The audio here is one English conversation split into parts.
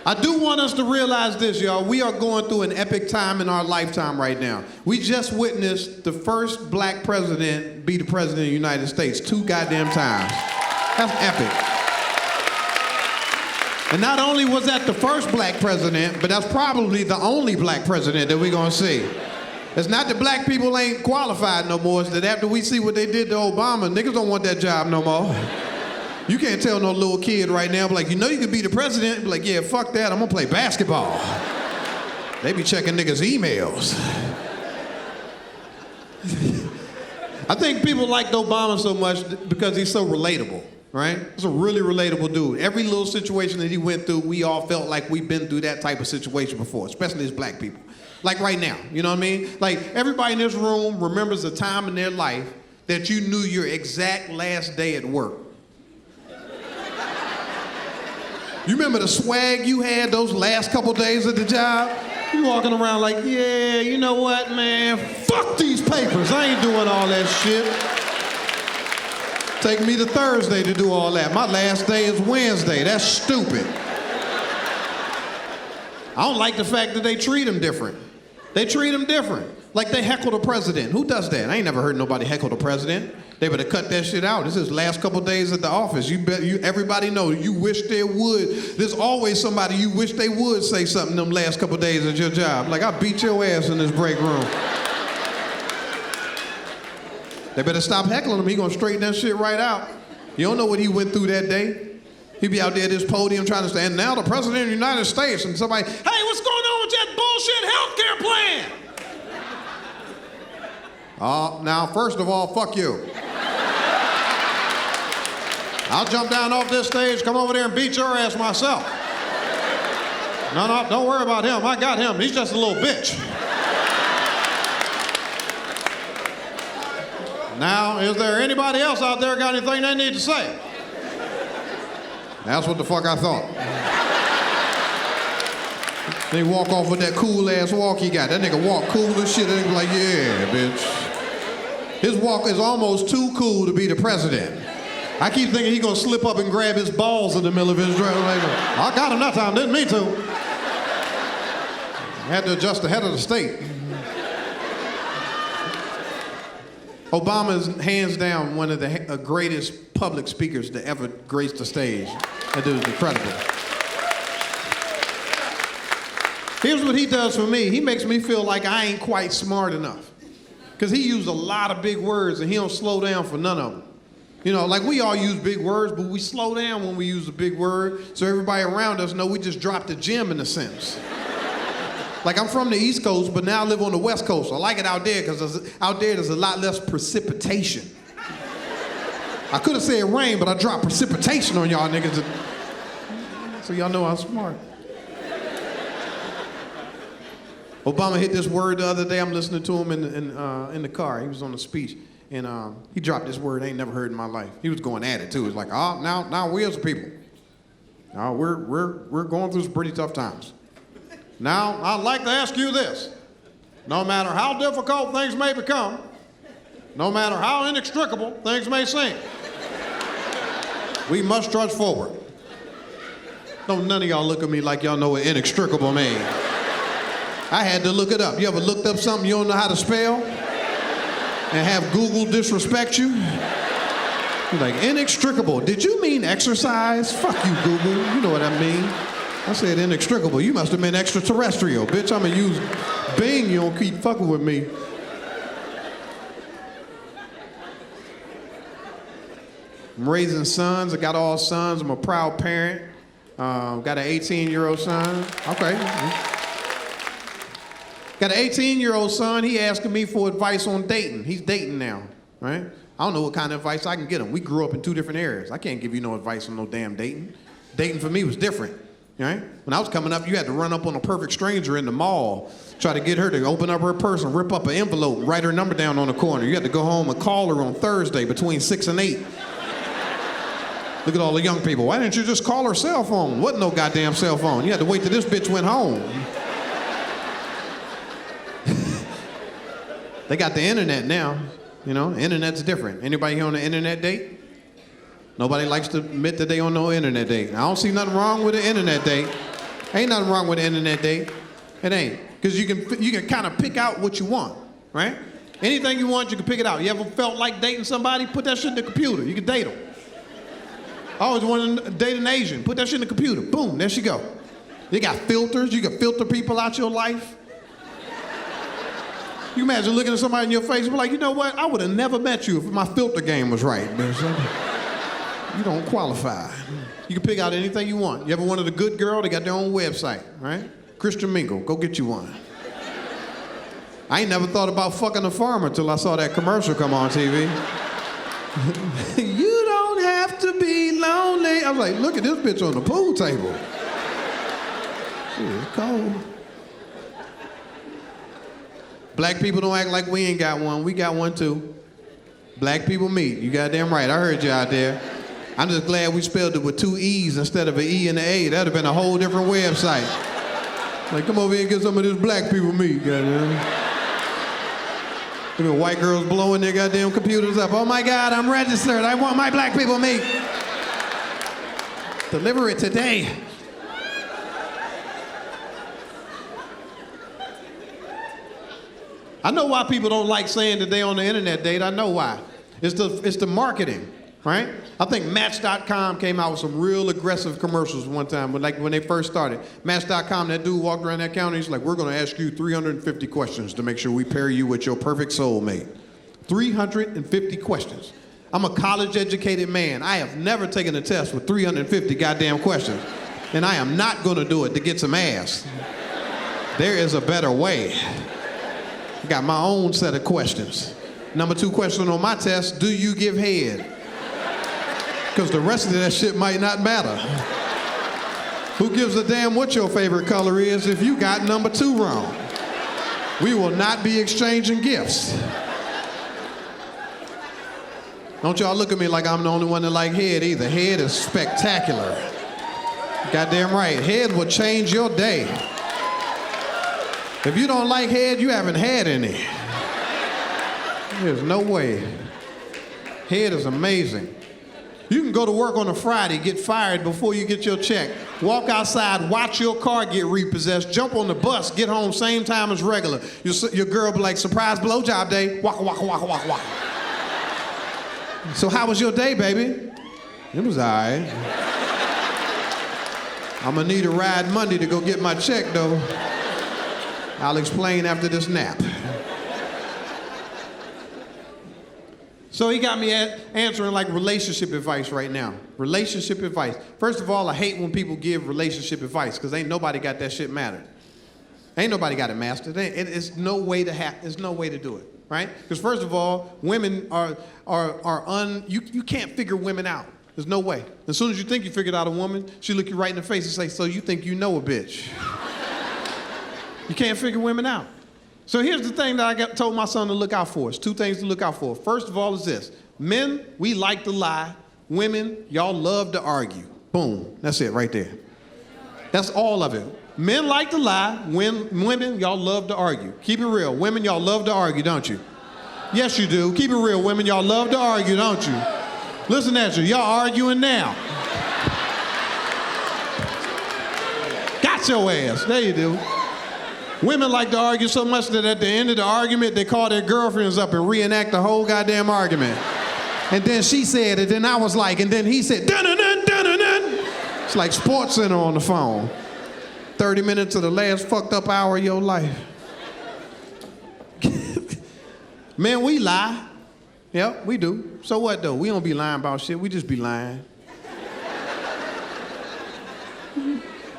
I do want us to realize this, y'all. We are going through an epic time in our lifetime right now. We just witnessed the first black president be the president of the United States 2 goddamn times. That's epic. And not only was that the first black president, but that's probably the only black president that we're gonna see. It's not that black people ain't qualified no more, it's that after we see what they did to Obama, niggas don't want that job no more. You can't tell no little kid right now, be like, you know you can be the president? Be like, yeah, fuck that, I'm gonna play basketball. They be checking niggas' emails. I think people liked Obama so much because he's so relatable, right? He's a really relatable dude. Every little situation that he went through, we all felt like we've been through that type of situation before, especially as black people. Like right now, you know what I mean? Like everybody in this room remembers a time in their life that you knew your exact last day at work. You remember the swag you had those last couple days at the job? You walking around like, yeah, you know what, man? Fuck these papers. I ain't doing all that shit. Take me to Thursday to do all that. My last day is Wednesday. That's stupid. I don't like the fact that they treat him different. They treat him different. Like they heckle the president. Who does that? I ain't never heard nobody heckle the president. They better cut that shit out. This is last couple days at the office. Everybody know you wish there would. There's always somebody you wish they would say something them last couple days at your job. Like, I beat your ass in this break room. They better stop heckling him. He gonna straighten that shit right out. You don't know what he went through that day. He be out there at this podium trying to stand. Now the president of the United States, and somebody, hey, what's going on with that bullshit healthcare plan? Now, first of all, fuck you. I'll jump down off this stage, come over there and beat your ass myself. No, don't worry about him. I got him. He's just a little bitch. Now, is there anybody else out there got anything they need to say? That's what the fuck I thought. They walk off with that cool ass walk he got. That nigga walk cool as shit. They be like, yeah, bitch. His walk is almost too cool to be the president. I keep thinking he gonna slip up and grab his balls in the middle of his dress. I got him that time, didn't mean to. I had to adjust the head of the state. Obama is hands down one of the greatest public speakers to ever grace the stage. That dude is incredible. Here's what he does for me. He makes me feel like I ain't quite smart enough. Because he used a lot of big words and he don't slow down for none of them. You know, like we all use big words, but we slow down when we use a big word so everybody around us know we just dropped a gem in a sense. Like I'm from the East Coast, but now I live on the West Coast. I like it out there because out there there's a lot less precipitation. I could have said rain, but I dropped precipitation on y'all niggas. So y'all know I'm smart. Obama hit this word the other day. I'm listening to him in the car. He was on a speech, and he dropped this word I ain't never heard in my life. He was going at it too. It's like, now we as a people, now we're going through some pretty tough times. Now I'd like to ask you this: no matter how difficult things may become, no matter how inextricable things may seem, we must trudge forward. Don't none of y'all look at me like y'all know what inextricable means. I had to look it up. You ever looked up something you don't know how to spell and have Google disrespect you? You're like, inextricable. Did you mean exercise? Fuck you, Google. You know what I mean. I said inextricable. You must have been extraterrestrial. Bitch, I'm gonna use Bing. You don't keep fucking with me. I'm raising sons. I got all sons. I'm a proud parent. Got an 18-year-old son. Okay. Got an 18-year-old son. He asking me for advice on dating. He's dating now, right? I don't know what kind of advice I can get him. We grew up in 2 different areas. I can't give you no advice on no damn dating. Dating for me was different, right? When I was coming up, you had to run up on a perfect stranger in the mall, try to get her to open up her purse and rip up an envelope and write her number down on the corner. You had to go home and call her on Thursday between 6 and 8. Look at all the young people. Why didn't you just call her cell phone? Wasn't no goddamn cell phone. You had to wait till this bitch went home. They got the internet now, you know, internet's different. Anybody here on the internet date? Nobody likes to admit that they on no internet date. I don't see nothing wrong with an internet date. Ain't nothing wrong with the internet date. It ain't. Because you can kind of pick out what you want, right? Anything you want, you can pick it out. You ever felt like dating somebody? Put that shit in the computer. You can date them. I always wanted to date an Asian. Put that shit in the computer. Boom, there she go. They got filters. You can filter people out your life. You imagine looking at somebody in your face and be like, you know what? I would have never met you if my filter game was right. You don't qualify. You can pick out anything you want. You ever wanted a good girl? They got their own website, right? Christian Mingle, go get you one. I ain't never thought about fucking a farmer till I saw that commercial come on TV. You don't have to be lonely. I was like, look at this bitch on the pool table. Shit, it's cold. Black people don't act like we ain't got one. We got one too. Black people meet. You goddamn right. I heard you out there. I'm just glad we spelled it with 2 E's instead of an E and an A. That'd have been a whole different website. Like, come over here and get some of this black people meat, goddamn. White girls blowing their goddamn computers up. Oh my God, I'm registered. I want my black people meat. Deliver it today. I know why people don't like saying that they on the internet date. I know why. It's the marketing, right? I think Match.com came out with some real aggressive commercials one time, when they first started. Match.com, that dude walked around that counter, he's like, we're gonna ask you 350 questions to make sure we pair you with your perfect soulmate. 350 questions. I'm a college-educated man. I have never taken a test with 350 goddamn questions. And I am not gonna do it to get some ass. There is a better way. I got my own set of questions. Number 2 question on my test, do you give head? Because the rest of that shit might not matter. Who gives a damn what your favorite color is if you got number 2 wrong? We will not be exchanging gifts. Don't y'all look at me like I'm the only one that like head either. Head is spectacular. Goddamn right, head will change your day. If you don't like head, you haven't had any. There's no way. Head is amazing. You can go to work on a Friday, get fired before you get your check, walk outside, watch your car get repossessed, jump on the bus, get home same time as regular. Your girl be like, surprise blowjob day, waka, waka, waka, waka, waka. So how was your day, baby? It was all right. I'm gonna need a ride Monday to go get my check, though. I'll explain after this nap. So he got me answering like relationship advice right now. Relationship advice. First of all, I hate when people give relationship advice because ain't nobody got that shit mattered. Ain't nobody got it mastered. It's no way there's no way to do it, right? Because first of all, women you can't figure women out. There's no way. As soon as you think you figured out a woman, she look you right in the face and say, so you think you know a bitch. You can't figure women out. So here's the thing that I told my son to look out for. It's 2 things to look out for. First of all is this. Men, we like to lie. Women, y'all love to argue. Boom. That's it right there. That's all of it. Men like to lie. Women, y'all love to argue. Keep it real. Women, y'all love to argue, don't you? Yes, you do. Keep it real. Women, y'all love to argue, don't you? Listen at you. Y'all arguing now. Got your ass. There you do. Women like to argue so much that at the end of the argument, they call their girlfriends up and reenact the whole goddamn argument. And then she said it, then I was like, and then he said, dun-dun-dun, dun-dun-dun. It's like Sports Center on the phone. 30 minutes of the last fucked up hour of your life. Man, we lie. Yep, we do. So what though? We don't be lying about shit, we just be lying.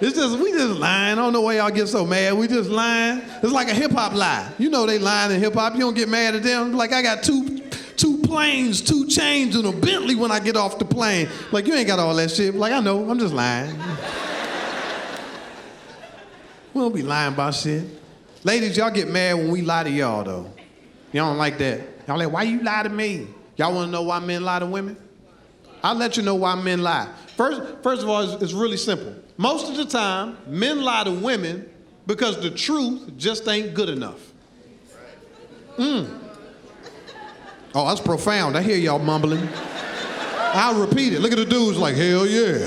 We just lying. I don't know why y'all get so mad. We just lying. It's like a hip-hop lie. You know they lying in hip-hop. You don't get mad at them. Like, I got two planes, 2 chains, and a Bentley when I get off the plane. Like, you ain't got all that shit. Like, I know. I'm just lying. We don't be lying about shit. Ladies, y'all get mad when we lie to y'all, though. Y'all don't like that. Y'all like, why you lie to me? Y'all want to know why men lie to women? I'll let you know why men lie. First of all, it's really simple. Most of the time, men lie to women because the truth just ain't good enough. Oh, that's profound. I hear y'all mumbling. I'll repeat it. Look at the dudes like, hell yeah.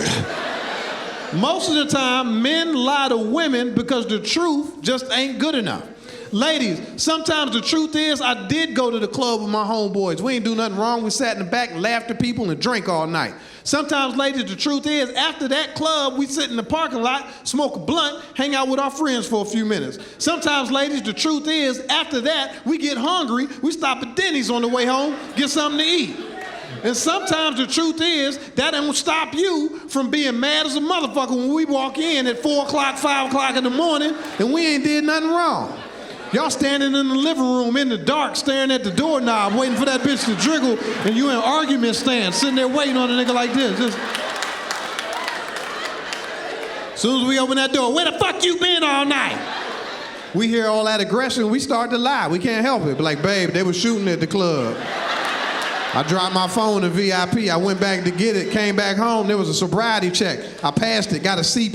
Most of the time, men lie to women because the truth just ain't good enough. Ladies, sometimes the truth is I did go to the club with my homeboys. We ain't do nothing wrong. We sat in the back and laughed at people and drank all night. Sometimes, ladies, the truth is after that club, we sit in the parking lot, smoke a blunt, hang out with our friends for a few minutes. Sometimes, ladies, the truth is after that, we get hungry, we stop at Denny's on the way home, get something to eat. And sometimes the truth is that don't stop you from being mad as a motherfucker when we walk in at 4 o'clock, 5 o'clock in the morning and we ain't did nothing wrong. Y'all standing in the living room in the dark staring at the doorknob waiting for that bitch to jiggle and you in an argument stand sitting there waiting on a nigga like this. Just... As soon as we open that door, where the fuck you been all night? We hear all that aggression, we start to lie. We can't help it. But like, babe, they were shooting at the club. I dropped my phone in VIP. I went back to get it, came back home. There was a sobriety check. I passed it, got a C+.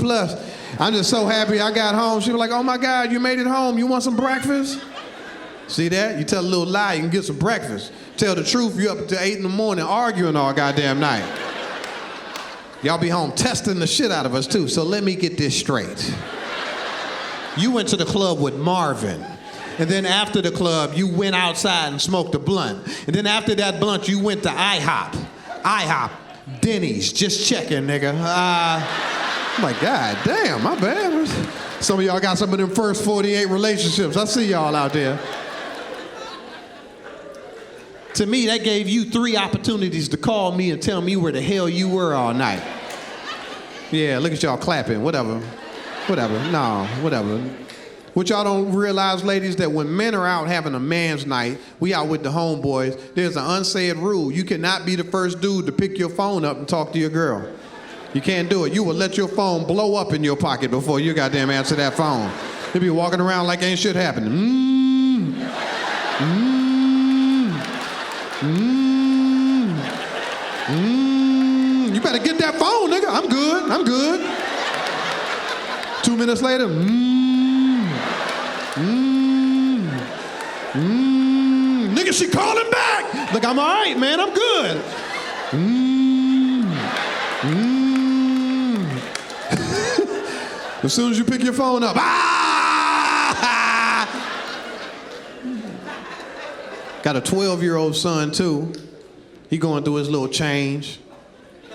I'm just so happy I got home. She was like, oh my God, you made it home. You want some breakfast? See that? You tell a little lie, you can get some breakfast. Tell the truth, you up until 8 in the morning arguing all goddamn night. Y'all be home testing the shit out of us too. So let me get this straight. You went to the club with Marvin. And then after the club, you went outside and smoked a blunt. And then after that blunt, you went to IHOP, Denny's, just checking, nigga. I'm like, God damn, my bad. Some of y'all got some of them first 48 relationships. I see y'all out there. To me, that gave you 3 opportunities to call me and tell me where the hell you were all night. Yeah, look at y'all clapping, whatever. No, whatever. What y'all don't realize, ladies, that when men are out having a man's night, we out with the homeboys, there's an unsaid rule. You cannot be the first dude to pick your phone up and talk to your girl. You can't do it. You will let your phone blow up in your pocket before you goddamn answer that phone. You'll be walking around like ain't shit happening. You better get that phone, nigga. I'm good. 2 minutes later, nigga, she calling back. Look, I'm all right, man. I'm good. As soon as you pick your phone up, got a 12-year-old son too. He going through his little change.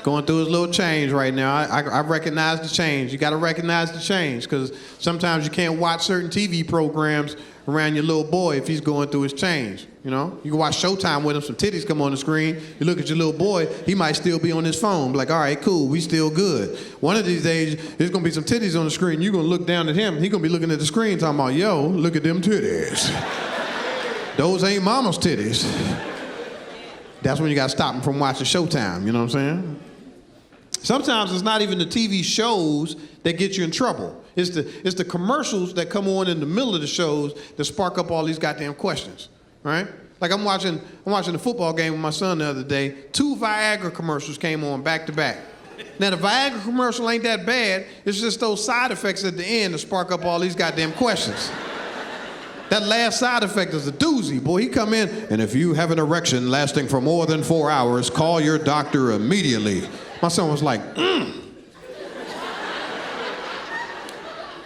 Right now. I recognize the change. You got to recognize the change because sometimes you can't watch certain TV programs around your little boy if he's going through his change. You know, you can watch Showtime with him, some titties come on the screen. You look at your little boy, he might still be on his phone. Like, all right, cool, we still good. One of these days, there's gonna be some titties on the screen. You're gonna look down at him. He's gonna be looking at the screen talking about, yo, look at them titties. Those ain't mama's titties. That's when you gotta stop him from watching Showtime, you know what I'm saying? Sometimes it's not even the TV shows that get you in trouble. It's the commercials that come on in the middle of the shows that spark up all these goddamn questions, right? Like I'm watching the football game with my son the other day. 2 Viagra commercials came on back to back. Now the Viagra commercial ain't that bad. It's just those side effects at the end that spark up all these goddamn questions. That last side effect is a doozy, boy. He come in, and if you have an erection lasting for more than 4 hours, call your doctor immediately. My son was like,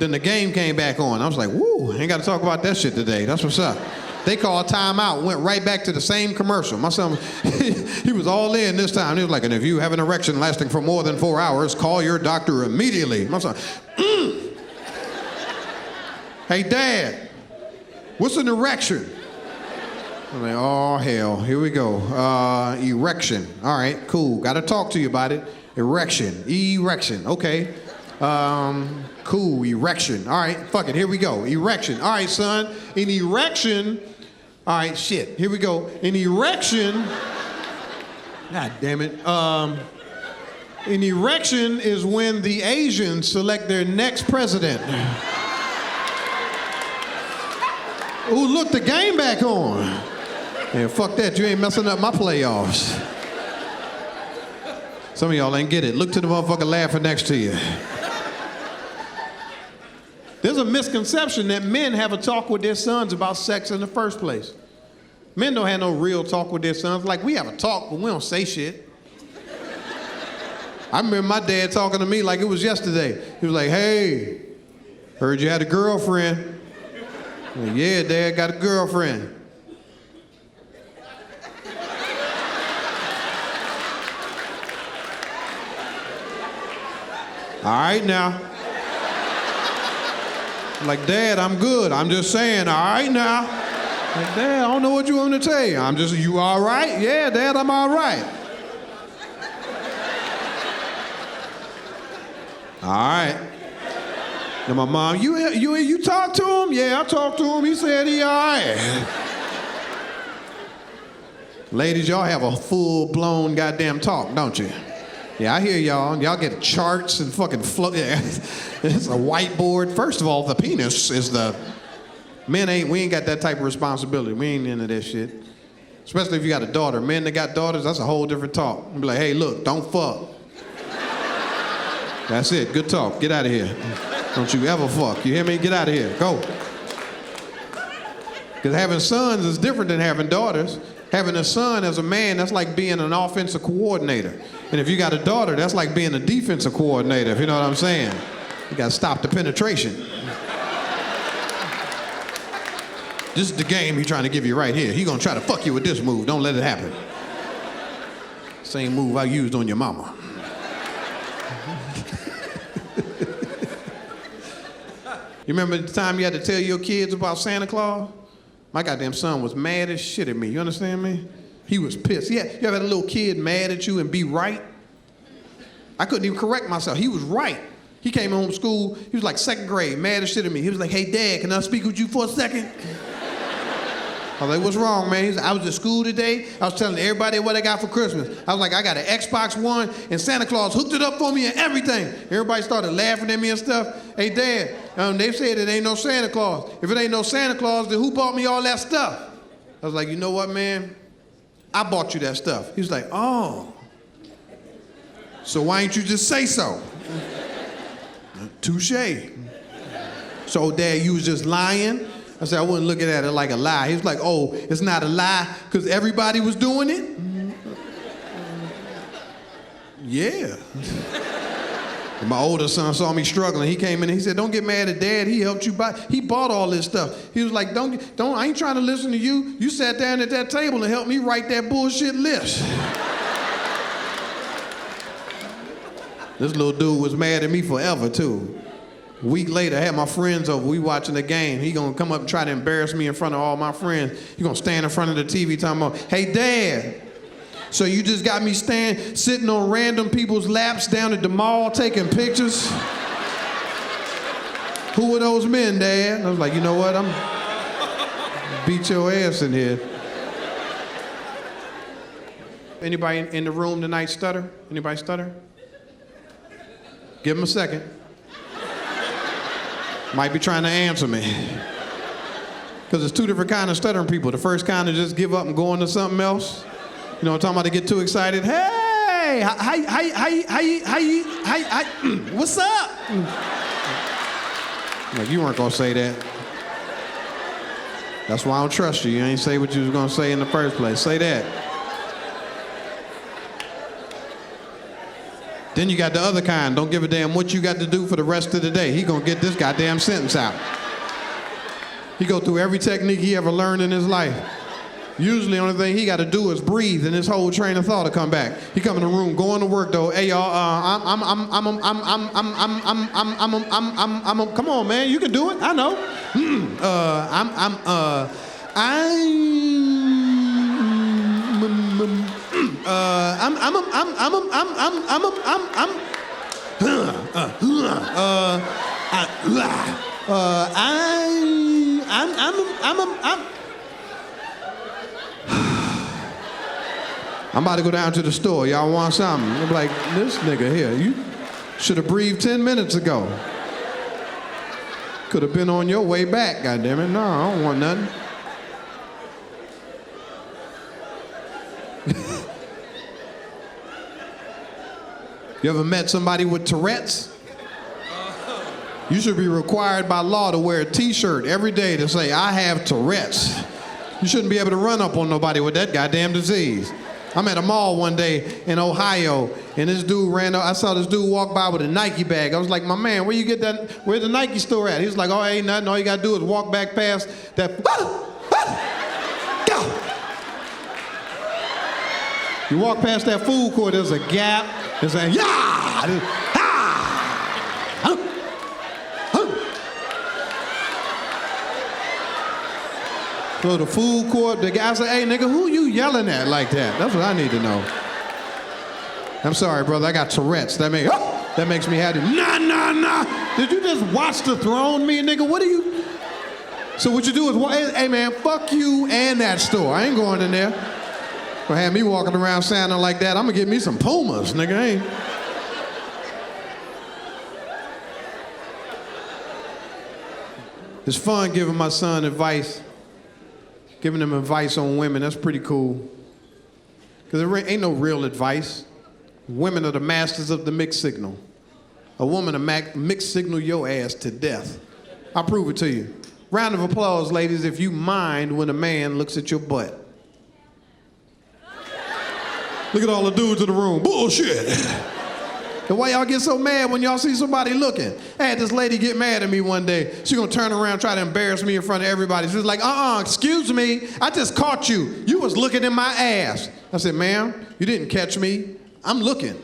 Then the game came back on. I was like, woo, ain't got to talk about that shit today. That's what's up. They called timeout, went right back to the same commercial. My son, he was all in this time. He was like, and if you have an erection lasting for more than 4 hours, call your doctor immediately. My son, Hey, Dad, what's an erection? I'm like, oh, hell, here we go. Erection. All right, cool. Got to talk to you about it. Erection. Erection. Okay. Cool. Erection. All right, fuck it. Here we go. Erection. All right, son. An erection. All right, shit. Here we go. An erection. God damn it. An erection is when the Asians select their next president. Ooh, look, the game back on. Man, fuck that, you ain't messing up my playoffs. Some of y'all ain't get it. Look to the motherfucker laughing next to you. There's a misconception that men have a talk with their sons about sex in the first place. Men don't have no real talk with their sons. Like, we have a talk, but we don't say shit. I remember my dad talking to me like it was yesterday. He was like, hey, heard you had a girlfriend. I'm like, yeah, Dad, got a girlfriend. All right now. I'm like, Dad, I'm good. I'm just saying, all right now. Like, Dad, I don't know what you want me to tell you. I'm just, you all right? Yeah, Dad, I'm all right. All right. Now my mom, you talked to him? Yeah, I talked to him. He said he all right. Ladies, y'all have a full-blown goddamn talk, don't you? Yeah, I hear y'all. Y'all get charts and fucking float. Yeah. It's a whiteboard. First of all, the penis is the... We ain't got that type of responsibility. We ain't into that shit. Especially if you got a daughter. Men that got daughters, that's a whole different talk. Be like, hey, look, don't fuck. That's it. Good talk. Get out of here. Don't you ever fuck. You hear me? Get out of here. Go. Because having sons is different than having daughters. Having a son as a man, that's like being an offensive coordinator. And if you got a daughter, that's like being a defensive coordinator, if you know what I'm saying. You got to stop the penetration. This is the game he's trying to give you right here. He's going to try to fuck you with this move. Don't let it happen. Same move I used on your mama. You remember the time you had to tell your kids about Santa Claus? My goddamn son was mad as shit at me. You understand me? He was pissed. Yeah, you ever had a little kid mad at you and be right? I couldn't even correct myself. He was right. He came home from school. He was like second grade, mad as shit at me. He was like, hey, Dad, can I speak with you for a second? I was like, what's wrong, man? He said, I was at school today. I was telling everybody what I got for Christmas. I was like, I got an Xbox One, and Santa Claus hooked it up for me and everything. Everybody started laughing at me and stuff. Hey, Dad, they said it ain't no Santa Claus. If it ain't no Santa Claus, then who bought me all that stuff? I was like, you know what, man? I bought you that stuff. He was like, oh. So why ain't you just say so? Touche. So, Dad, you was just lying? I said, I wasn't looking at it like a lie. He was like, oh, it's not a lie because everybody was doing it? Yeah. And my older son saw me struggling. He came in and he said, don't get mad at Dad. He helped you buy. He bought all this stuff. He was like, don't, I ain't trying to listen to you. You sat down at that table and helped me write that bullshit list. This little dude was mad at me forever, too. A week later, I had my friends over. We watching the game. He gonna come up and try to embarrass me in front of all my friends. He gonna stand in front of the TV talking about, hey, Dad, so you just got me sitting on random people's laps down at the mall taking pictures? Who were those men, Dad? And I was like, you know what? I'm beat your ass in here. Anybody in the room tonight stutter? Anybody stutter? Give him a second. Might be trying to answer me. Because there's two different kinds of stuttering people. The first kind is just give up and go into something else. You know what I'm talking about? They get too excited. Hey, what's up? Like, you weren't gonna say that. That's why I don't trust you. You ain't say what you was gonna say in the first place. Say that. Then you got the other kind. Don't give a damn what you got to do for the rest of the day. He gonna get this goddamn sentence out. He go through every technique he ever learned in his life. Usually the only thing he got to do is breathe and his whole train of thought will come back. He come in the room, going to work though. Hey y'all, come on man, you can do it. I know. I'm about to go down to the store. Y'all want something? I'm like, this nigga here, you should have breathed 10 minutes ago. Could have been on your way back, goddammit. No, I don't want nothing. You ever met somebody with Tourette's? You should be required by law to wear a t-shirt every day to say, I have Tourette's. You shouldn't be able to run up on nobody with that goddamn disease. I'm at a mall one day in Ohio, And this dude ran up. I saw this dude walk by with a Nike bag. I was like, my man, where you get that? Where's the Nike store at? He was like, oh, ain't nothing. All you got to do is walk back past that. Go. You walk past that food court, there's a Gap. There's a, So the food court, the guy said, hey, nigga, who you yelling at like that? That's what I need to know. I'm sorry, brother, I got Tourette's. That makes me happy. Nah. Did you just watch The Throne me, nigga? What are you? So what you do is, hey, man, fuck you and that store. I ain't going in there. Gonna have me walking around sounding like that. I'm gonna get me some Pumas, nigga. It's fun giving my son advice. Giving him advice on women, that's pretty cool. Because there ain't no real advice. Women are the masters of the mixed signal. A woman will mixed signal your ass to death. I'll prove it to you. Round of applause, ladies, if you mind when a man looks at your butt. Look at all the dudes in the room. Bullshit. And why y'all get so mad when y'all see somebody looking? I had this lady get mad at me one day. She gonna turn around and try to embarrass me in front of everybody. She was like, excuse me, I just caught you. You was looking in my ass. I said, ma'am, you didn't catch me. I'm looking.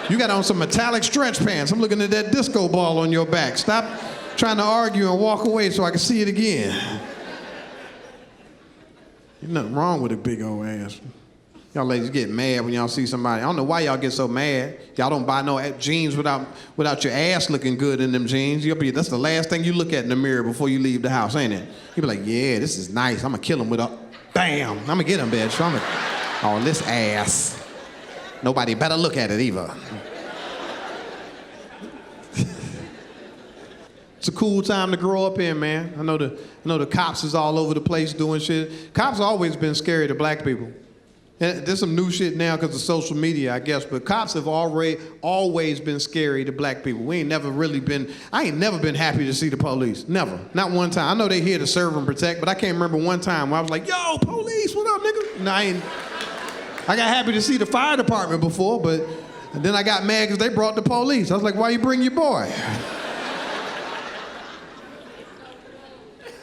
You got on some metallic stretch pants. I'm looking at that disco ball on your back. Stop trying to argue and walk away so I can see it again. There's nothing wrong with a big old ass. Y'all ladies get mad when y'all see somebody. I don't know why y'all get so mad. Y'all don't buy no jeans without your ass looking good in them jeans. That's the last thing you look at in the mirror before you leave the house, ain't it? You be like, yeah, this is nice. I'm gonna kill him with a, bam. I'm gonna get him, bitch. Oh, this ass. Nobody better look at it either. It's a cool time to grow up in, man. I know the cops is all over the place doing shit. Cops have always been scary to black people. And there's some new shit now because of social media, I guess, but cops have always been scary to black people. I ain't never been happy to see the police. Never. Not one time. I know they here to serve and protect, but I can't remember one time where I was like, yo, police, what up, nigga? No, I got happy to see the fire department before, but then I got mad because they brought the police. I was like, why you bring your boy?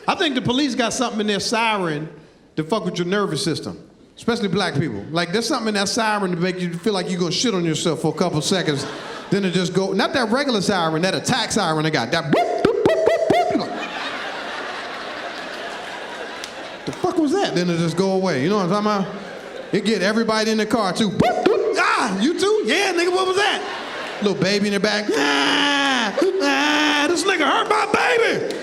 I think the police got something in their siren to fuck with your nervous system. Especially black people. Like, there's something in that siren to make you feel like you're gonna shit on yourself for a couple seconds. Then it just go, not that regular siren, that attack siren they got. That boop, boop, boop, boop, boop. Like, the fuck was that? Then it just go away. You know what I'm talking about? It get everybody in the car too. Boop, boop. Ah, you too? Yeah, nigga, what was that? Little baby in the back. This nigga hurt my baby.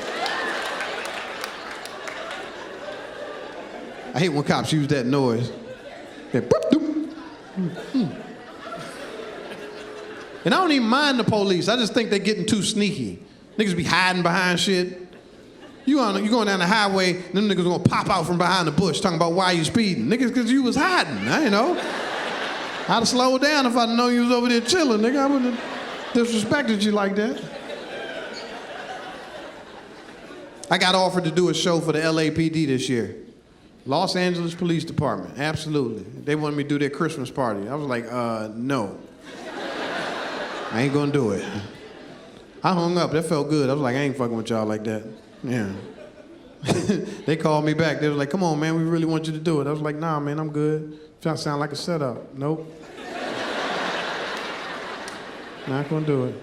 I hate when cops use that noise. And I don't even mind the police. I just think they're getting too sneaky. Niggas be hiding behind shit. You going down the highway, them niggas gonna pop out from behind the bush talking about why you speeding. Niggas, cause you was hiding, I know. I'd have slowed down if I'd known you was over there chilling, nigga. I wouldn't have disrespected you like that. I got offered to do a show for the LAPD this year. Los Angeles Police Department, absolutely. They wanted me to do their Christmas party. I was like, no. I ain't gonna do it. I hung up, that felt good. I was like, I ain't fucking with y'all like that. Yeah. They called me back. They was like, come on, man, we really want you to do it. I was like, nah, man, I'm good. Trying to sound like a setup. Nope. Not gonna do it.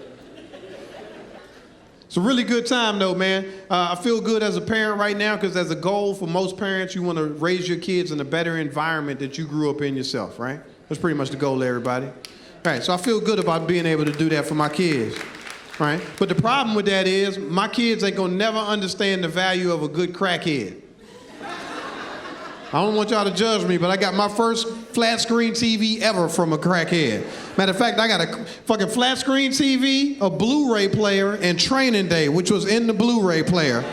It's a really good time though, man. I feel good as a parent right now because as a goal for most parents, you want to raise your kids in a better environment that you grew up in yourself, right? That's pretty much the goal, everybody. All right, so I feel good about being able to do that for my kids, right? But the problem with that is my kids ain't gonna never understand the value of a good crackhead. I don't want y'all to judge me, but I got my first flat screen TV ever from a crackhead. Matter of fact, I got a fucking flat screen TV, a Blu-ray player, and Training Day, which was in the Blu-ray player.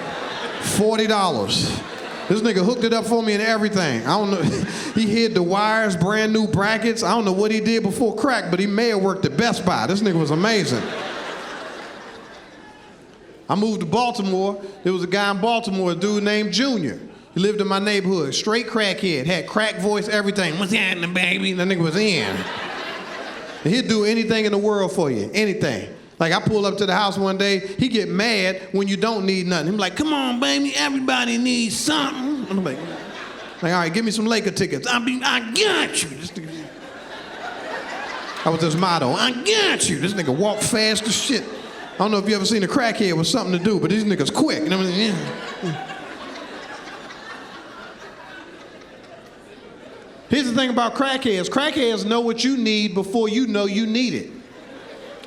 $40. This nigga hooked it up for me and everything. I don't know, he hid the wires, brand new brackets. I don't know what he did before crack, but he may have worked at Best Buy. This nigga was amazing. I moved to Baltimore. There was a guy in Baltimore, a dude named Junior. He lived in my neighborhood, straight crackhead, had crack voice, everything. What's happening, baby? That nigga was in. And he'll do anything in the world for you, anything. Like I pull up to the house one day, he get mad when you don't need nothing. He's like, come on, baby, everybody needs something. I'm like, all right, give me some Laker tickets. I got you. That was his motto, I got you. This nigga walk fast as shit. I don't know if you ever seen a crackhead with something to do, but these niggas quick. And I mean, yeah. Here's the thing about crackheads. Crackheads know what you need before you know you need it.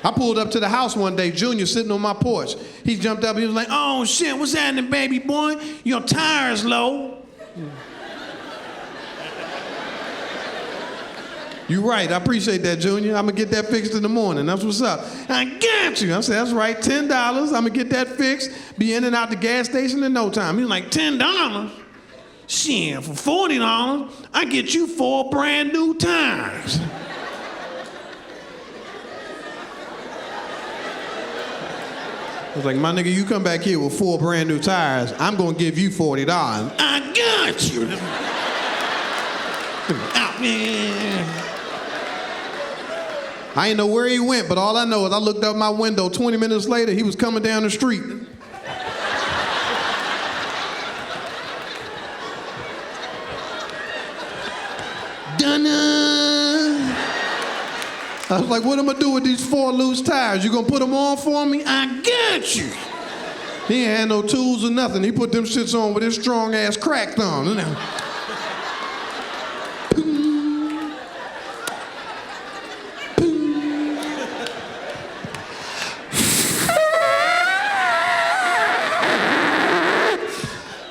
I pulled up to the house one day, Junior sitting on my porch. He jumped up, he was like, oh shit, what's happening, baby boy? Your tire's low. You right, I appreciate that, Junior. I'm gonna get that fixed in the morning, that's what's up. I got you. I said, that's right, $10, I'm gonna get that fixed, be in and out the gas station in no time. He was like, $10? Shit, for $40, I get you 4 brand new tires. I was like, my nigga, you come back here with 4 brand new tires, I'm gonna give you $40. I got you. Out, man. I ain't know where he went, but all I know is I looked out my window 20 minutes later, he was coming down the street. Dunna. I was like, what am I do with these 4 loose tires? You gonna put them on for me? I got you. He ain't had no tools or nothing. He put them shits on with his strong ass crack thumb.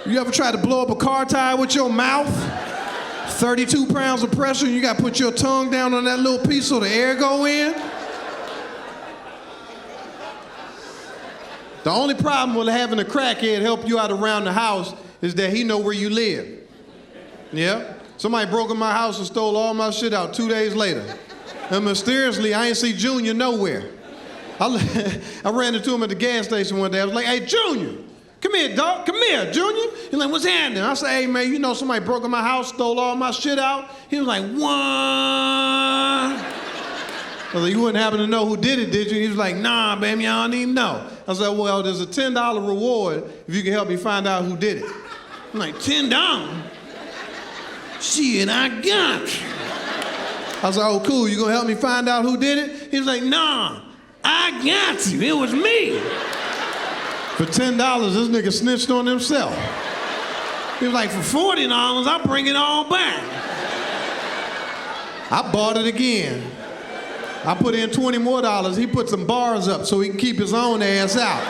You ever try to blow up a car tire with your mouth? 32 pounds of pressure, and you gotta put your tongue down on that little piece so the air go in? The only problem with having a crackhead help you out around the house is that he know where you live. Yeah? Somebody broke in my house and stole all my shit out 2 days later. And mysteriously, I ain't see Junior nowhere. I ran into him at the gas station one day. I was like, hey, Junior. Come here, dog. Come here, Junior. He's like, what's happening? I said, hey, man, you know somebody broke in my house, stole all my shit out? He was like, what? I was like, you wouldn't happen to know who did it, did you? He was like, nah, baby, I don't even know. I said, well, there's a $10 reward if you can help me find out who did it. I'm like, $10? Shit, I got you. I was like, oh, cool, you gonna help me find out who did it? He was like, nah, I got you, it was me. For $10, this nigga snitched on himself. He was like, for $40, I'll bring it all back. I bought it again. I put in $20 more. He put some bars up so he can keep his own ass out.